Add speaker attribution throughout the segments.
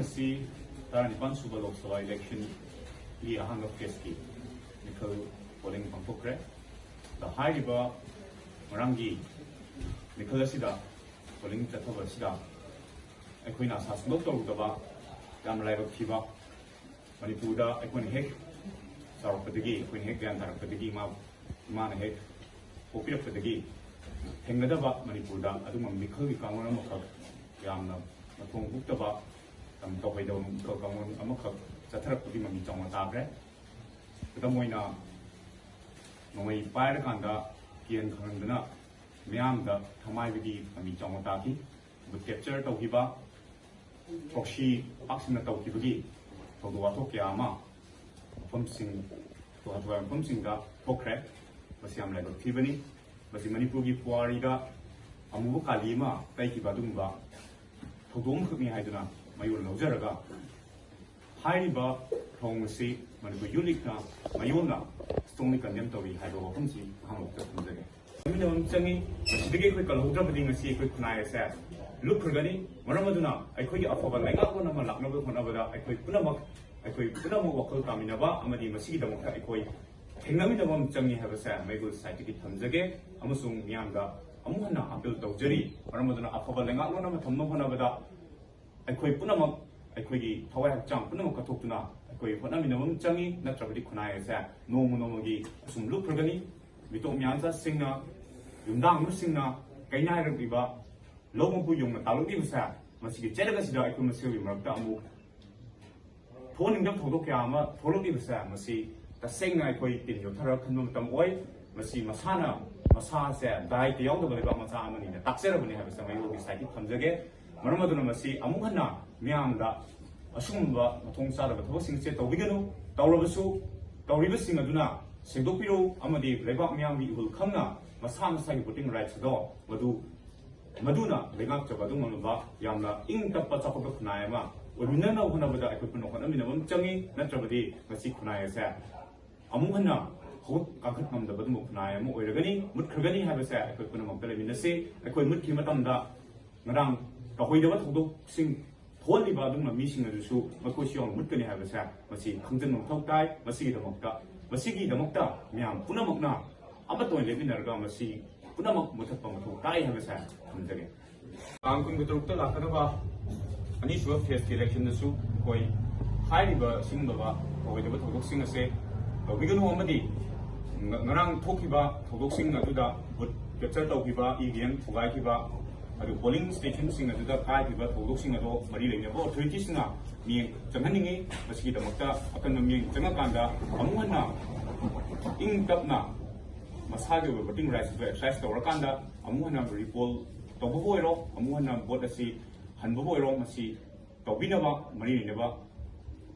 Speaker 1: ngasi Taranipan Suba Lok Sabha election ki ahanga phase ki mikhal polling pangthokre the high river marangi mikhal asida polling chathaba sida aikoina sasmok tawdaba yam laibak thiba Manipurda aikoin hek sarakpadagi aikoin hek yan tarakpadagi ma na hek popirappadagi hengadaba Manipurda aduma mikhal ki kangona makhak yamna matong buktaba tam to bai do ko kangon amakha chatharak pudi mami chawma tabre kadamoina noi pair kanda kian khandana myam da thamai bidi mami chawma ta ki bu capture to hiba proxy action to hibagi to do ato kyama pomsing to hatwa pomsing da pokre basiam lai ko thibani basi manipur gi puari da amu kalima kai ki badumba thudong khmi haiduna mayon lojaraga haiba thongsi manipur unique na mayonna strongly condemn tawi haiba wafamsi hamok ta thumjage minimum changi sidege koi kalhodra bading asi koi khunai ase look khurgani maramaduna aikoi afaba lainga ko nama lakna ba khona bada aikoi punamak wakal kaminaba amadi masigi damok aikoi thengnami damam changi haba sa maigul scientific thumjage amusung miyamda amuhana appeal tawjari maramaduna afaba lainga ko nama thamma khona bada aikoi punamak aikoi thawai hakchang punamak kathokuna aikoi honaminamam changi natrabadi khunai ase nomunomogi sum look khurgani mitok myansa singna yumdang singna kainai rabiba lomu yung talungi masa masih kecelakaan sida aikoi masih yumrakta amu phone dam thodok kya ama tholok masa masih tasengna aikoi tin yothara khanma matam oi masih masana masa se dai te yong da ba masa amani na taksera bani ha basa mai yogi sai thamjage maramaduna masih amuhana myamda asumba mathong sara ba thosing se tawbiganu tawrabasu tawribasing aduna sengdokpiro amadi lebak myambi ul khamna masa masa gi voting rights do maduna legak chabadu manba yamna ing tappa chakop khunai ma urunna na hunabada aikoi puno khona minamam changi natrabadi masi khunai sa amuhana hot kakhat namda badu khunai ma oiragani mutkhagani habasa aikoi puno mokdale minase aikoi mutkhi matamda ngarang kahoidaba thodok sing tholi ba dum mi sing adusu makoi siong mutkani habasa masi khangjan mongthok tai masi gi damokta myam punamokna amatoi lebinarga masi punamak muthappa matho tai habasa thumjage angkung gutrukta lakadaba ani suwa phase election nasu koi haiba singba oidaba thodok sing ase biganu amadi ngarang thokiba thodok sing aduda vote capture tawkiba evm thugai kiba adu polling station sing aduda kai kiba thodok sing ado mari leina bo authorities na mi changhaningi masigi damakta akan mi changakanda amuhana ing tapna masage voting rights to exercise tawrakanda amuhana recall tawboiro amuhana vote asi hanbo oiro masi tawbinaba mari neba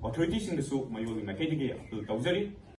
Speaker 1: authorities in the soup mayogi makedigi appeal tawjari